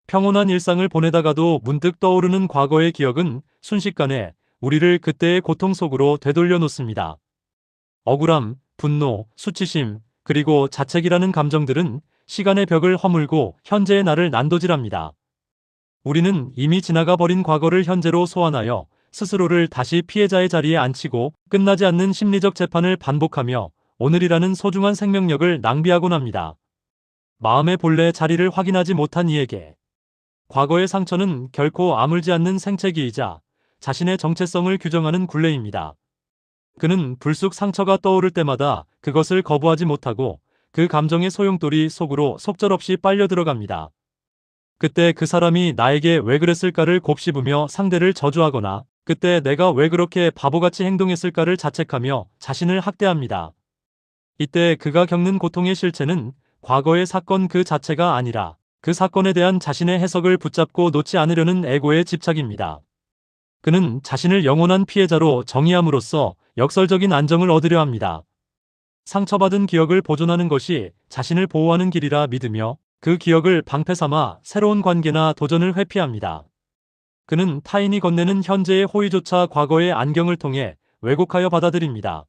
평온한 일상을 보내다가도 문득 떠오르는 과거의 기억은 순식간에 우리를 그때의 고통 속으로 되돌려 놓습니다. 억울함, 분노, 수치심, 그리고 자책이라는 감정들은 시간의 벽을 허물고 현재의 나를 난도질합니다. 우리는 이미 지나가 버린 과거를 현재로 소환하여 스스로를 다시 피해자의 자리에 앉히고 끝나지 않는 심리적 재판을 반복하며 오늘이라는 소중한 생명력을 낭비하곤 합니다. 마음의 본래 자리를 확인하지 못한 이에게 과거의 상처는 결코 아물지 않는 생채기이자 자신의 정체성을 규정하는 굴레입니다. 그는 불쑥 상처가 떠오를 때마다 그것을 거부하지 못하고 그 감정의 소용돌이 속으로 속절없이 빨려 들어갑니다. 그때 그 사람이 나에게 왜 그랬을까를 곱씹으며 상대를 저주하거나 그때 내가 왜 그렇게 바보같이 행동했을까를 자책하며 자신을 학대합니다. 이때 그가 겪는 고통의 실체는 과거의 사건 그 자체가 아니라 그 사건에 대한 자신의 해석을 붙잡고 놓지 않으려는 에고의 집착입니다. 그는 자신을 영원한 피해자로 정의함으로써 역설적인 안정을 얻으려 합니다. 상처받은 기억을 보존하는 것이 자신을 보호하는 길이라 믿으며 그 기억을 방패 삼아 새로운 관계나 도전을 회피합니다. 그는 타인이 건네는 현재의 호의조차 과거의 안경을 통해 왜곡하여 받아들입니다.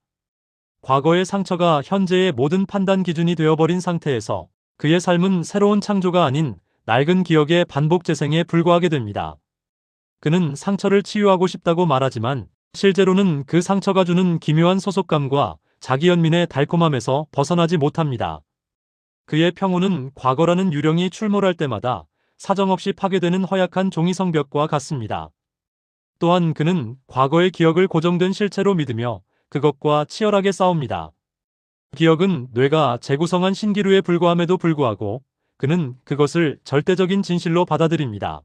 과거의 상처가 현재의 모든 판단 기준이 되어버린 상태에서 그의 삶은 새로운 창조가 아닌 낡은 기억의 반복 재생에 불과하게 됩니다. 그는 상처를 치유하고 싶다고 말하지만 실제로는 그 상처가 주는 기묘한 소속감과 자기 연민의 달콤함에서 벗어나지 못합니다. 그의 평온은 과거라는 유령이 출몰할 때마다 사정없이 파괴되는 허약한 종이성벽과 같습니다. 또한 그는 과거의 기억을 고정된 실체로 믿으며 그것과 치열하게 싸웁니다. 기억은 뇌가 재구성한 신기루에 불과함에도 불구하고 그는 그것을 절대적인 진실로 받아들입니다.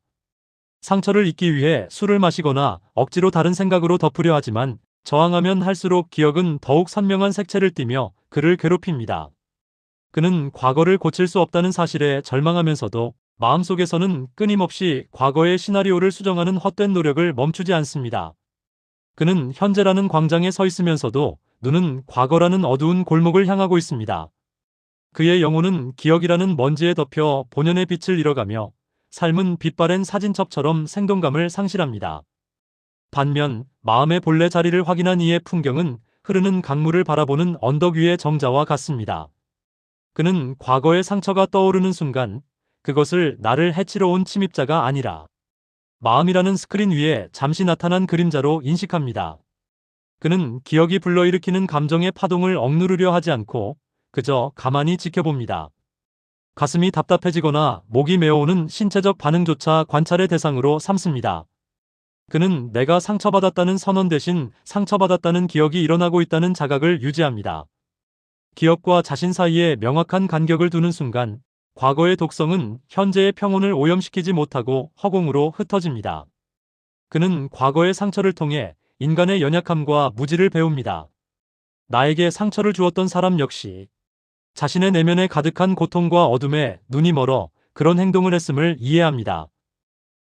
상처를 잊기 위해 술을 마시거나 억지로 다른 생각으로 덮으려 하지만 저항하면 할수록 기억은 더욱 선명한 색채를 띠며 그를 괴롭힙니다. 그는 과거를 고칠 수 없다는 사실에 절망하면서도 마음속에서는 끊임없이 과거의 시나리오를 수정하는 헛된 노력을 멈추지 않습니다. 그는 현재라는 광장에 서 있으면서도 눈은 과거라는 어두운 골목을 향하고 있습니다. 그의 영혼은 기억이라는 먼지에 덮여 본연의 빛을 잃어가며 삶은 빛바랜 사진첩처럼 생동감을 상실합니다. 반면 마음의 본래 자리를 확인한 이의 풍경은 흐르는 강물을 바라보는 언덕 위의 정자와 같습니다. 그는 과거의 상처가 떠오르는 순간 그것을 나를 해치러 온 침입자가 아니라 마음이라는 스크린 위에 잠시 나타난 그림자로 인식합니다. 그는 기억이 불러일으키는 감정의 파동을 억누르려 하지 않고 그저 가만히 지켜봅니다. 가슴이 답답해지거나 목이 메어오는 신체적 반응조차 관찰의 대상으로 삼습니다. 그는 내가 상처받았다는 선언 대신 상처받았다는 기억이 일어나고 있다는 자각을 유지합니다. 기억과 자신 사이에 명확한 간격을 두는 순간 과거의 독성은 현재의 평온을 오염시키지 못하고 허공으로 흩어집니다. 그는 과거의 상처를 통해 인간의 연약함과 무지를 배웁니다. 나에게 상처를 주었던 사람 역시 자신의 내면에 가득한 고통과 어둠에 눈이 멀어 그런 행동을 했음을 이해합니다.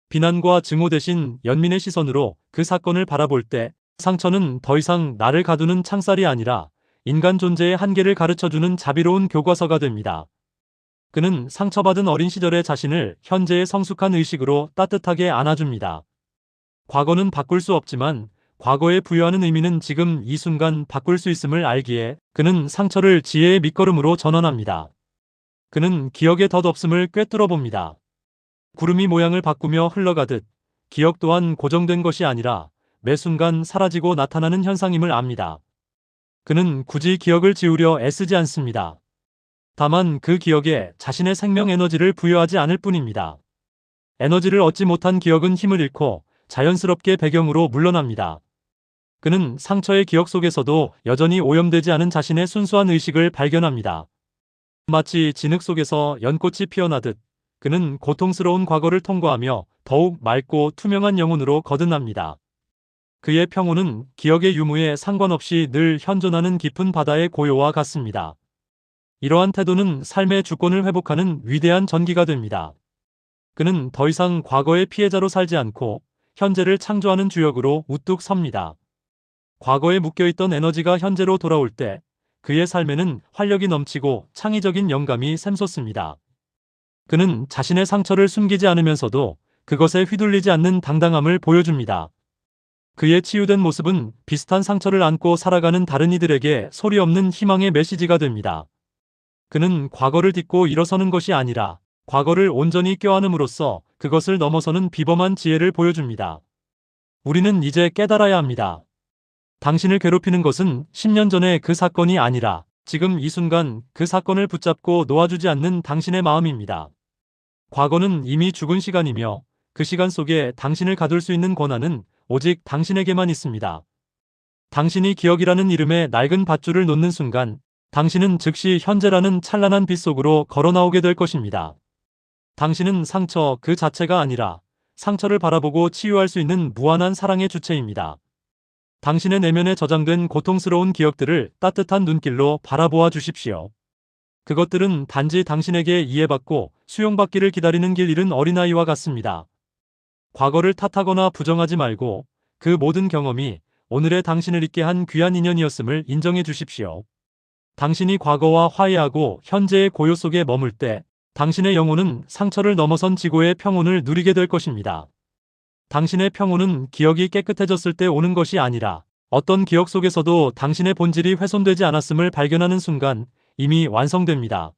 비난과 증오 대신 연민의 시선으로 그 사건을 바라볼 때 상처는 더 이상 나를 가두는 창살이 아니라 인간 존재의 한계를 가르쳐주는 자비로운 교과서가 됩니다. 그는 상처받은 어린 시절의 자신을 현재의 성숙한 의식으로 따뜻하게 안아줍니다. 과거는 바꿀 수 없지만 과거에 부여하는 의미는 지금 이 순간 바꿀 수 있음을 알기에 그는 상처를 지혜의 밑거름으로 전환합니다. 그는 기억의 덧없음을 꿰뚫어 봅니다. 구름이 모양을 바꾸며 흘러가듯 기억 또한 고정된 것이 아니라 매 순간 사라지고 나타나는 현상임을 압니다. 그는 굳이 기억을 지우려 애쓰지 않습니다. 다만 그 기억에 자신의 생명 에너지를 부여하지 않을 뿐입니다. 에너지를 얻지 못한 기억은 힘을 잃고 자연스럽게 배경으로 물러납니다. 그는 상처의 기억 속에서도 여전히 오염되지 않은 자신의 순수한 의식을 발견합니다. 마치 진흙 속에서 연꽃이 피어나듯 그는 고통스러운 과거를 통과하며 더욱 맑고 투명한 영혼으로 거듭납니다. 그의 평온은 기억의 유무에 상관없이 늘 현존하는 깊은 바다의 고요와 같습니다. 이러한 태도는 삶의 주권을 회복하는 위대한 전기가 됩니다. 그는 더 이상 과거의 피해자로 살지 않고 현재를 창조하는 주역으로 우뚝 섭니다. 과거에 묶여있던 에너지가 현재로 돌아올 때 그의 삶에는 활력이 넘치고 창의적인 영감이 샘솟습니다. 그는 자신의 상처를 숨기지 않으면서도 그것에 휘둘리지 않는 당당함을 보여줍니다. 그의 치유된 모습은 비슷한 상처를 안고 살아가는 다른 이들에게 소리 없는 희망의 메시지가 됩니다. 그는 과거를 딛고 일어서는 것이 아니라 과거를 온전히 껴안음으로써 그것을 넘어서는 비범한 지혜를 보여줍니다. 우리는 이제 깨달아야 합니다. 당신을 괴롭히는 것은 10년 전의 그 사건이 아니라 지금 이 순간 그 사건을 붙잡고 놓아주지 않는 당신의 마음입니다. 과거는 이미 죽은 시간이며 그 시간 속에 당신을 가둘 수 있는 권한은 오직 당신에게만 있습니다. 당신이 기억이라는 이름의 낡은 밧줄을 놓는 순간 당신은 즉시 현재라는 찬란한 빛 속으로 걸어 나오게 될 것입니다. 당신은 상처 그 자체가 아니라 상처를 바라보고 치유할 수 있는 무한한 사랑의 주체입니다. 당신의 내면에 저장된 고통스러운 기억들을 따뜻한 눈길로 바라보아 주십시오. 그것들은 단지 당신에게 이해받고 수용받기를 기다리는 길 잃은 어린아이와 같습니다. 과거를 탓하거나 부정하지 말고 그 모든 경험이 오늘의 당신을 있게 한 귀한 인연이었음을 인정해 주십시오. 당신이 과거와 화해하고 현재의 고요 속에 머물 때 당신의 영혼은 상처를 넘어선 지고의 평온을 누리게 될 것입니다. 당신의 평온은 기억이 깨끗해졌을 때 오는 것이 아니라 어떤 기억 속에서도 당신의 본질이 훼손되지 않았음을 발견하는 순간 이미 완성됩니다.